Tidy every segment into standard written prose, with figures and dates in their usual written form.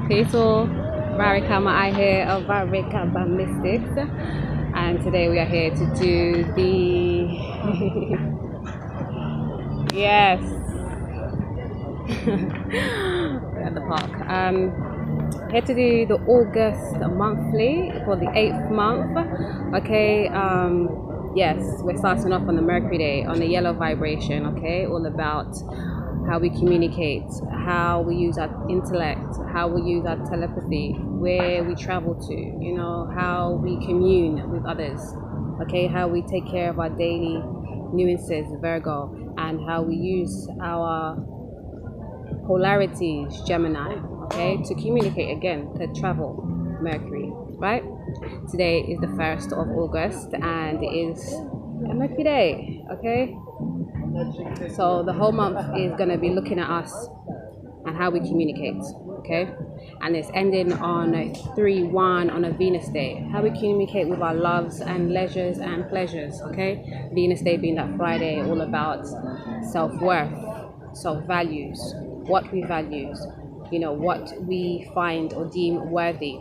Peaceful Varikama I here of Varikama Mystics, and today we are here to do the yes we're at the park. Here to do the August monthly for the 8th month. Okay, yes, we're starting off on the Mercury Day on the yellow vibration. Okay, all about how we communicate, how we use our intellect, how we use our telepathy, where we travel to, you know, how we commune with others, okay, how we take care of our daily nuances, Virgo, and how we use our polarities, Gemini, okay, to communicate again, to travel, Mercury, right? Today is the 1st of August and it is a Mercury Day, okay? So the whole month is going to be looking at us and how we communicate, okay? And it's ending on 3/1 on a Venus Day. How we communicate with our loves and leisures and pleasures, okay? Venus Day being that Friday, all about self-worth, self-values, what we value, you know, what we find or deem worthy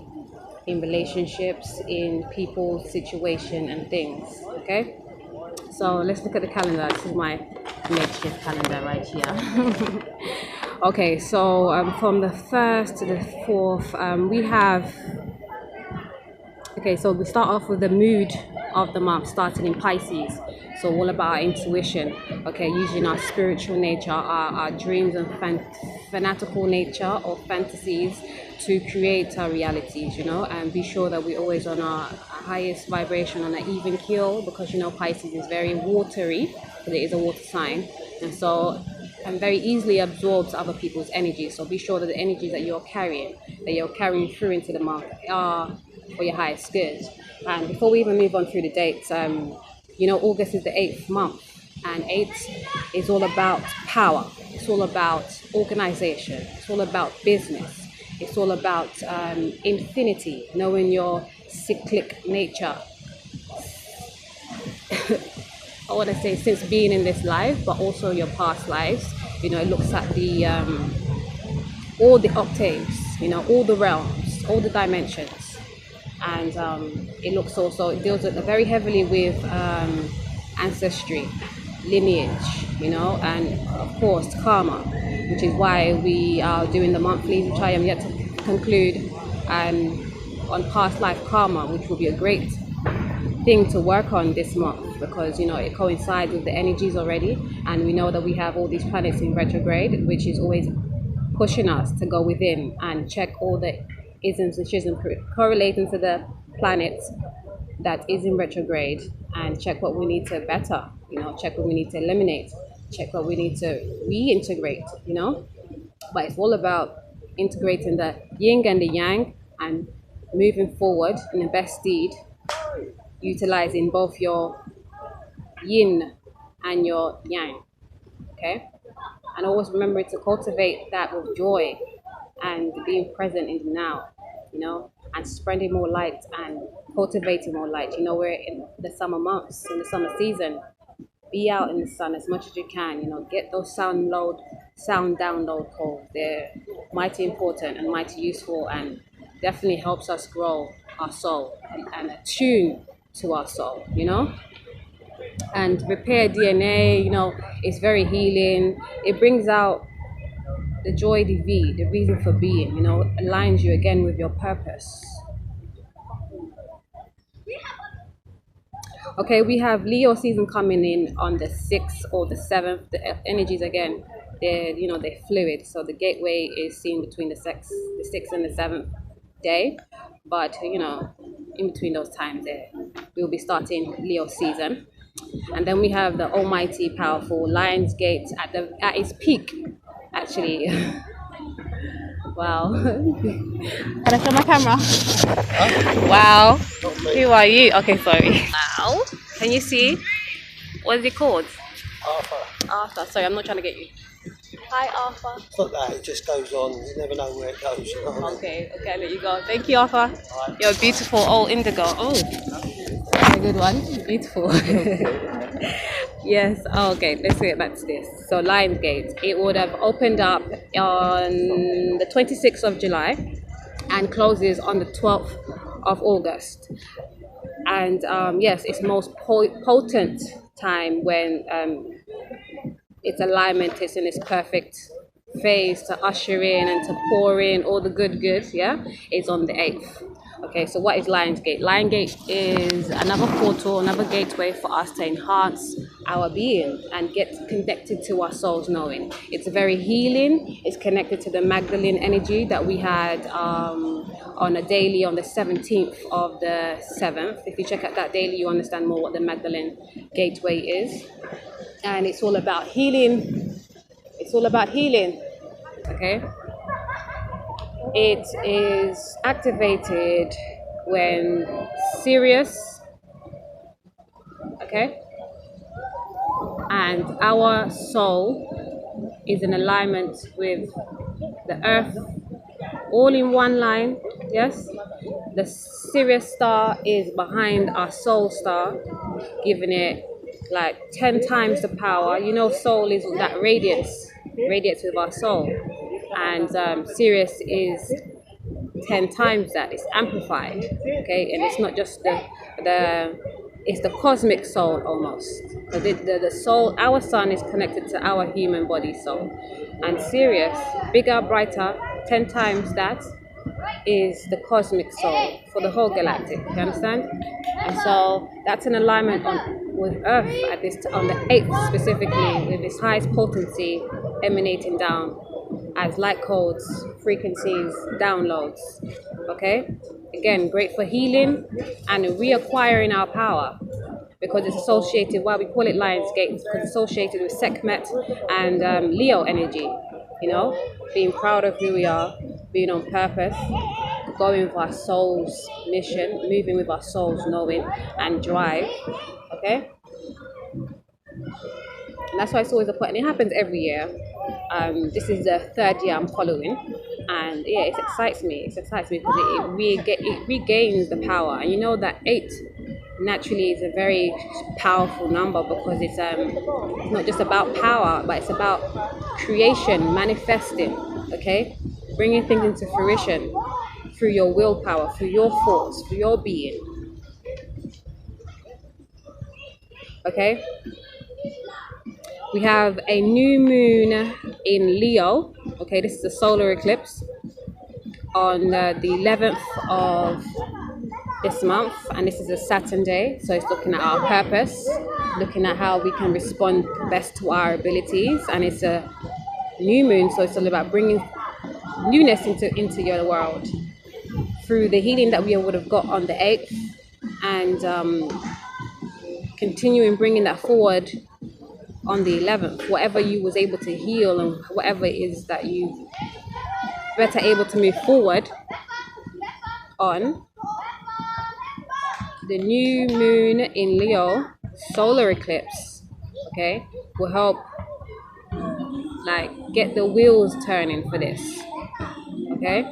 in relationships, in people, situation, and things, okay? So let's look at the calendar. This is my makeshift calendar right here. Okay, so from the 1st to the 4th, we have, okay, so we start off with the mood of the month, starting in Pisces. So all about our intuition, okay, using our spiritual nature, our dreams and fanatical nature or fantasies to create our realities, you know, and be sure that we're always on our highest vibration, on an even keel, because, you know, Pisces is very watery, but it is a water sign, and so and very easily absorbs other people's energy. So be sure that the energies that you're carrying through into the month are for your highest good. And before we even move on through the dates, you know, August is the 8th month, and 8 is all about power. It's all about organization. It's all about business. It's all about infinity, knowing your cyclic nature. I want to say since being in this life, but also your past lives. You know, it looks at the all the octaves, you know, all the realms, all the dimensions, and it looks also, it deals very heavily with ancestry, lineage, you know, and of course karma, which is why we are doing the monthlies, which I am yet to conclude, and on past life karma, which will be a great thing to work on this month, because, you know, it coincides with the energies already, and we know that we have all these planets in retrograde, which is always pushing us to go within and check all the isms and schisms correlating to the planets that is in retrograde, and check what we need to better, you know, check what we need to eliminate, check what we need to reintegrate, you know. But it's all about integrating the yin and the yang and moving forward in the best deed, utilizing both your yin and your yang, okay? And always remember to cultivate that with joy and being present in the now, you know, and spreading more light and cultivating more light. You know, we're in the summer months, in the summer season. Be out in the sun as much as you can, you know, get those sound download calls. They're mighty important and mighty useful, and definitely helps us grow our soul and attune to our soul, you know. And repair DNA, you know, it's very healing. It brings out the joy de vie, the reason for being, you know, aligns you again with your purpose. Okay, we have Leo season coming in on the 6th or the 7th. The energies again, they're fluid. So the gateway is seen between the 6th and the 7th day. But, you know, in between those times there, we'll be starting Leo season. And then we have the almighty powerful Lion's Gate at its peak, actually. Wow. Can I show my camera? Huh? Wow. Who are you? Okay, sorry. Wow. Can you see? What is it called? Arthur. Sorry, I'm not trying to get you. Hi, Arthur. It's not that, it just goes on. You never know where it goes. You know? Okay, I'll let you go. Thank you, Arthur. Right. You're beautiful. Oh, indigo. Oh, that's a good one. Beautiful. Yes. Oh, okay, let's get back to this. So, Lionsgate. It would have opened up on the 26th of July. and closes on the 12th of August. And yes, it's most potent time when its alignment is in its perfect phase to usher in and to pour in all the good goods, yeah, is on the 8th. Okay, so what is Lion's Gate? Lion Gate is another portal, another gateway for us to enhance our being and get connected to our soul's knowing. It's very healing. It's connected to the Magdalene energy that we had on a daily on the 17th of the 7th. If you check out that daily, you understand more what the Magdalene gateway is. And it's all about healing. It's all about healing. Okay. It is activated when Sirius, okay, and our soul is in alignment with the earth, all in one line. Yes, the Sirius star is behind our soul star, giving it like 10 times the power. You know, soul is that radiates with our soul. And Sirius is 10 times that. It's amplified, okay? And it's not just it's the cosmic soul almost. The soul, our sun is connected to our human body soul. And Sirius, bigger, brighter, 10 times that is the cosmic soul for the whole galactic, you understand? And so that's an alignment with Earth at on the 8th specifically, with this highest potency emanating down as light codes, frequencies, downloads. Okay, again, great for healing and reacquiring our power, because it's associated, why we call it Lion's Gate, because it's associated with Sekhmet and Leo energy. You know, being proud of who we are, being on purpose, going with our soul's mission, moving with our soul's knowing and drive. Okay, and that's why it's always important. It happens every year. This is the 3rd year I'm following, and yeah, it excites me. It excites me because it regains the power. And you know that 8 naturally is a very powerful number, because it's not just about power, but it's about creation, manifesting. Okay, bringing things into fruition through your willpower, through your thoughts, through your being. Okay. We have a new moon in Leo. Okay, this is a solar eclipse on the 11th of this month, and this is a Saturn day. So it's looking at our purpose, looking at how we can respond best to our abilities, and it's a new moon, so it's all about bringing newness into your world through the healing that we would have got on the 8th, and continuing bringing that forward on the 11th, whatever you was able to heal and whatever it is that you better able to move forward on. The new moon in Leo solar eclipse, okay, will help like get the wheels turning for this. Okay,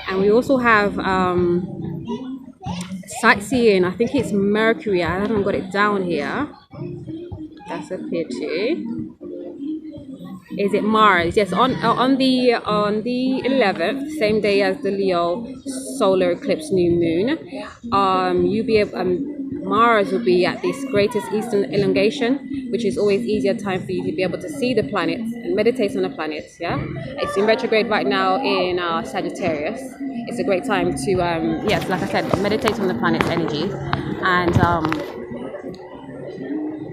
and we also have sightseeing. I think it's Mercury. I haven't got it down here. That's a pity. Is it Mars? Yes, on the 11th, same day as the Leo solar eclipse new moon. Mars will be at this greatest eastern elongation, which is always easier time for you to be able to see the planets and meditate on the planets. Yeah, it's in retrograde right now in Sagittarius. It's a great time to yes, like I said, meditate on the planet's energies and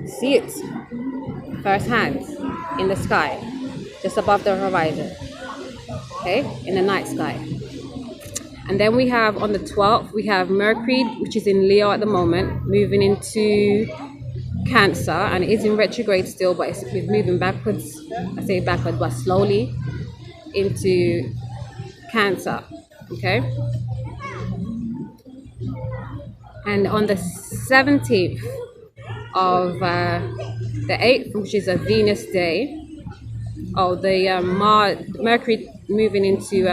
see it firsthand in the sky, just above the horizon, okay, in the night sky. And then we have on the 12th, we have Mercury, which is in Leo at the moment, moving into Cancer, and it is in retrograde still, but it's moving backwards. I say backwards, but slowly into Cancer, okay. And on the 17th of the 8th, which is a Venus day, Mercury moving into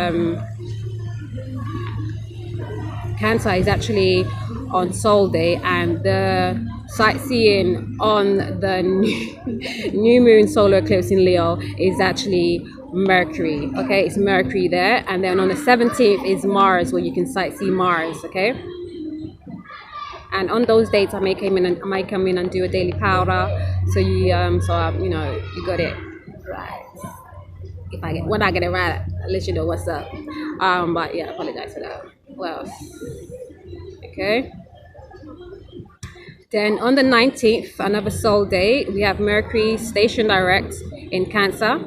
Cancer is actually on Sol Day, and the sightseeing on the new moon solar eclipse in Leo is actually Mercury. Okay, it's Mercury there. And then on the 17th is Mars, where you can sightsee Mars. Okay. And on those dates, I might come in and do a daily PowRa. So you you know, you got it right. When I get it right, I'll let you know what's up. But yeah, apologize for that. Well, okay. Then on the 19th, another Sol day, we have Mercury station direct in Cancer,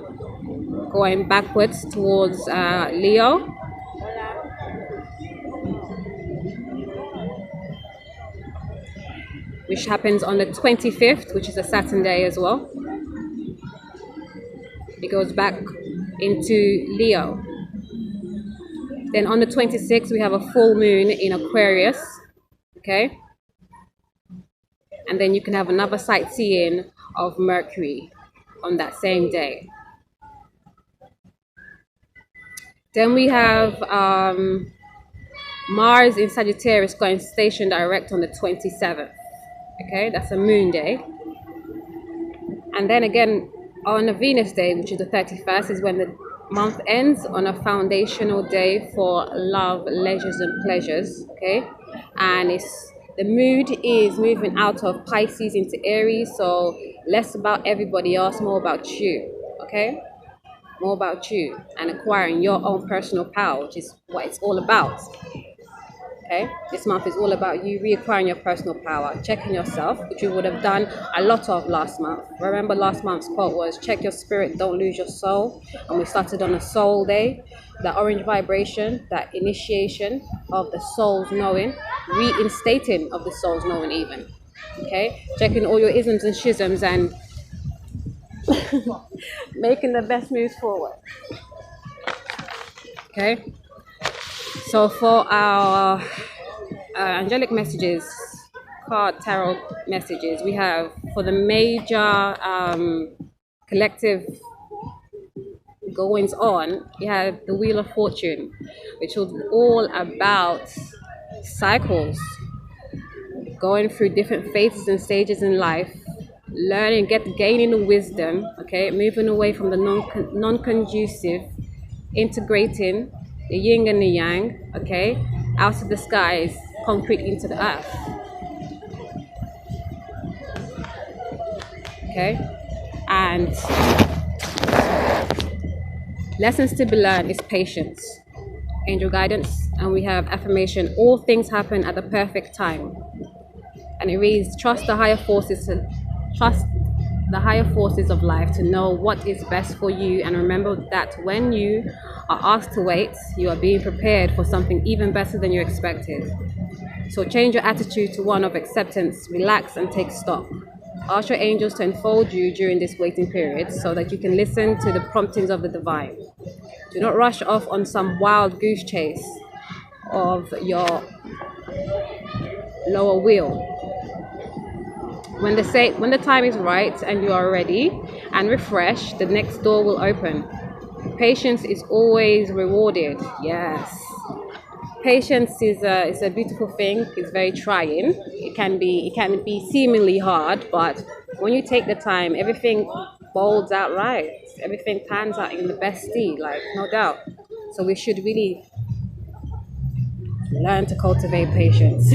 going backwards towards Leo. Which happens on the 25th, which is a Saturn day as well. It goes back into Leo. Then on the 26th, we have a full moon in Aquarius. Okay. And then you can have another sightseeing of Mercury on that same day. Then we have Mars in Sagittarius going station direct on the 27th. Okay, that's a moon day. And then again, on a Venus day, which is the 31st, is when the month ends on a foundational day for love, leisures, and pleasures. Okay, and the mood is moving out of Pisces into Aries, so less about everybody else, more about you. Okay, more about you and acquiring your own personal power, which is what it's all about. Okay, this month is all about you reacquiring your personal power, checking yourself, which you would have done a lot of last month. Remember, last month's quote was, check your spirit, don't lose your soul. And we started on a soul day, that orange vibration, that initiation of the soul's knowing, reinstating of the soul's knowing even. Okay, checking all your isms and schisms and making the best moves forward. Okay. So for our angelic messages, card tarot messages, we have for the major collective goings on, we have the Wheel of Fortune, which was all about cycles, going through different phases and stages in life, learning, gaining the wisdom, okay, moving away from the non-conducive, integrating the yin and the yang, okay, out of the skies, concrete into the earth. Okay, and lessons to be learned is patience, angel guidance, and we have affirmation, all things happen at the perfect time. And it reads, trust the higher forces of life to know what is best for you, and remember that when you are asked to wait, you are being prepared for something even better than you expected. So change your attitude to one of acceptance, relax and take stock. Ask your angels to enfold you during this waiting period so that you can listen to the promptings of the divine. Do not rush off on some wild goose chase of your lower will. When the time is right and you are ready and refreshed, the next door will open. Patience is always rewarded. Yes. Patience is a beautiful thing. It's very trying. It can be seemingly hard, but when you take the time, everything folds out right. Everything pans out in the best stead, like no doubt. So we should really learn to cultivate patience.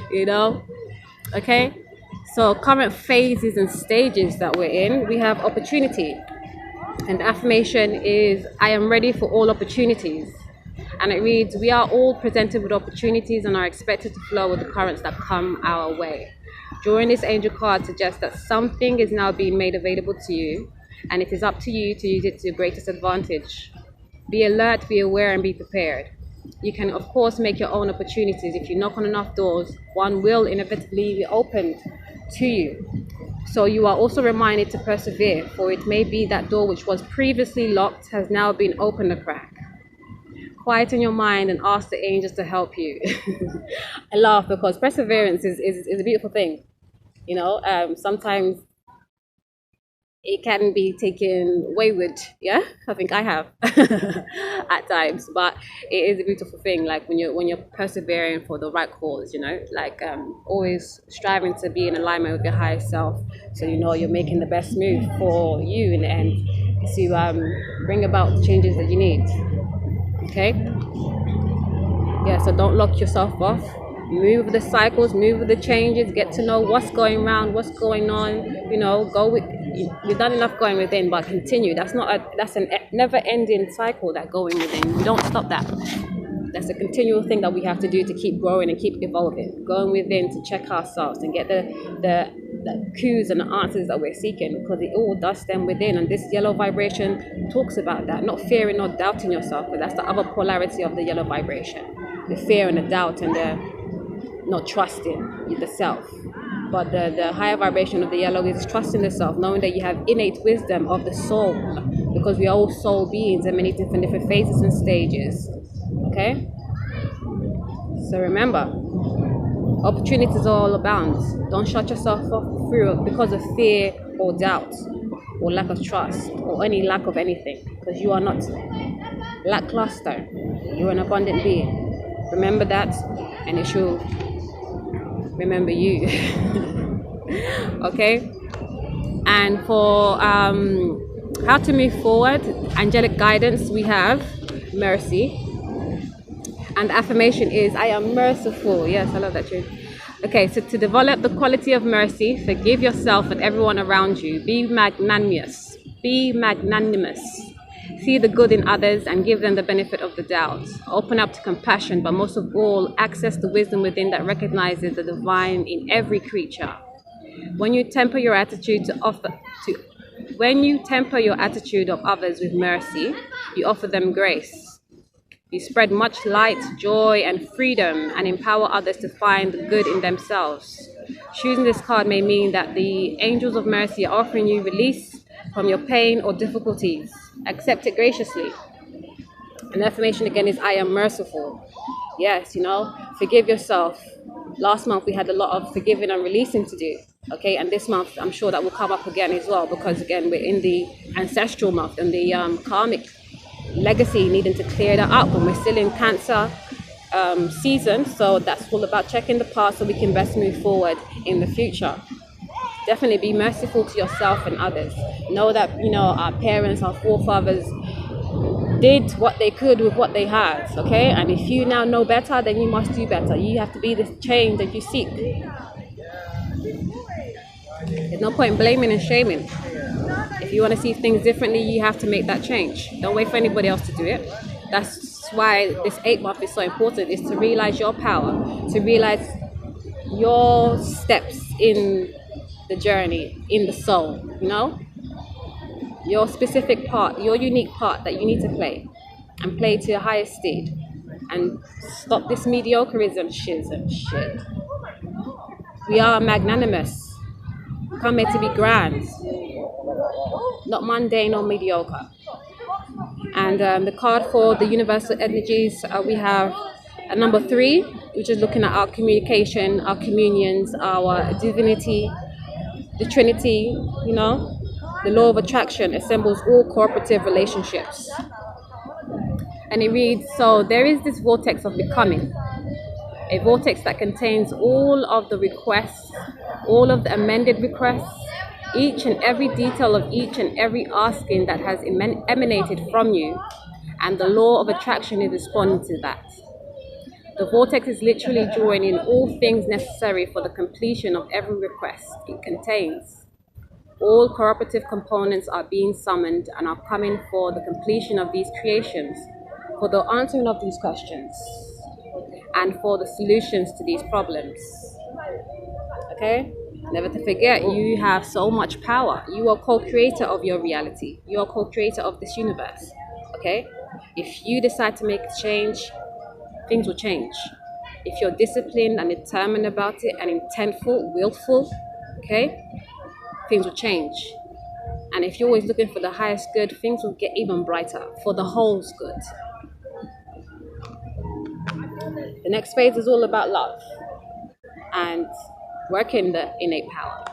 You know? Okay? So current phases and stages that we're in, we have opportunity. And the affirmation is, I am ready for all opportunities. And it reads, we are all presented with opportunities and are expected to flow with the currents that come our way. Drawing this angel card suggests that something is now being made available to you, and it is up to you to use it to your greatest advantage. Be alert, be aware, and be prepared. You can, of course, make your own opportunities. If you knock on enough doors, one will inevitably be opened to you. So you are also reminded to persevere, for it may be that door which was previously locked has now been opened a crack. Quieten your mind and ask the angels to help you. I laugh because perseverance is a beautiful thing. You know, sometimes it can be taken wayward. Yeah, I think I have at times, but it is a beautiful thing. Like when you're persevering for the right cause, you know, like always striving to be in alignment with your higher self, so you know you're making the best move for you in the end to bring about the changes that you need. Okay, yeah. So don't lock yourself off. Move with the cycles, move with the changes, get to know what's going around, what's going on. You know, go with. You've done enough going within, but continue. That's a never-ending cycle, that going within. We don't stop that. That's a continual thing that we have to do to keep growing and keep evolving. Going within to check ourselves and get the cues and the answers that we're seeking, because it all does stem within. And this yellow vibration talks about that, not fearing, not doubting yourself, but that's the other polarity of the yellow vibration, the fear and the doubt and the not trusting the self. But the higher vibration of the yellow is trusting the self, knowing that you have innate wisdom of the soul, because we are all soul beings in many different phases and stages. Okay? So remember, opportunities all abound. Don't shut yourself off through because of fear or doubt or lack of trust or any lack of anything, because you are not lackluster. You're an abundant being. Remember that, and it should remember you. Okay? And for how to move forward, angelic guidance, we have mercy. And the affirmation is, I am merciful. Yes, I love that tune. Okay, so to develop the quality of mercy, forgive yourself and everyone around you. Be magnanimous. Be magnanimous. See the good in others and give them the benefit of the doubt. Open up to compassion, but most of all, access the wisdom within that recognizes the divine in every creature. When you temper your attitude when you temper your attitude of others with mercy, you offer them grace. You spread much light, joy, and freedom, and empower others to find the good in themselves. Choosing this card may mean that the angels of mercy are offering you release from your pain or difficulties. Accept it graciously. And the affirmation again is, I am merciful. Yes, you know, forgive yourself. Last month we had a lot of forgiving and releasing to do. Okay, and this month I'm sure that will come up again as well, because again we're in the ancestral month and the karmic legacy, needing to clear that up, and we're still in Cancer season, so that's all about checking the past so we can best move forward in the future. Definitely be merciful to yourself and others. Know that, you know, our parents, our forefathers did what they could with what they had. Okay, and if you now know better, then you must do better. You have to be the change that you seek. There's no point in blaming and shaming. If you want to see things differently, you have to make that change. Don't wait for anybody else to do it. That's why this 8 month is so important, is to realize your power, to realize your steps in the journey, in the soul, you know? Your specific part, your unique part that you need to play, and play to your highest state. And stop this mediocrism shit. We are magnanimous. Come here to be grand, not mundane or mediocre. And the card for the universal energies, we have a number 3, which is looking at our communication, our communions, our divinity, the Trinity, you know. The law of attraction assembles all cooperative relationships. And it reads, so there is this vortex of becoming, a vortex that contains all of the requests, all of the amended requests, each and every detail of each and every asking that has emanated from you, and the law of attraction is responding to that. The vortex is literally drawing in all things necessary for the completion of every request it contains. All cooperative components are being summoned and are coming for the completion of these creations, for the answering of these questions, and for the solutions to these problems. Okay? Never to forget, you have so much power. You are co-creator of your reality. You are co-creator of this universe. Okay? If you decide to make a change, things will change. If you're disciplined and determined about it and intentful, willful, okay, things will change. And if you're always looking for the highest good, things will get even brighter for the whole's good. The next phase is all about love and working the innate power.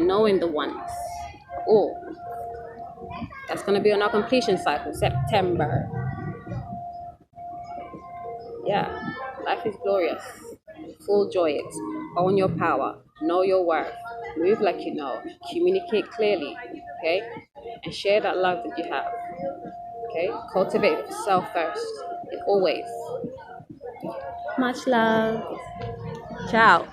and knowing the oneness. Oh, that's going to be on our completion cycle, September. Yeah, life is glorious. Full joy it. Own your power. Know your worth. Move like you know. Communicate clearly. Okay? And share that love that you have. Okay? Cultivate yourself first. And always. Much love. Ciao.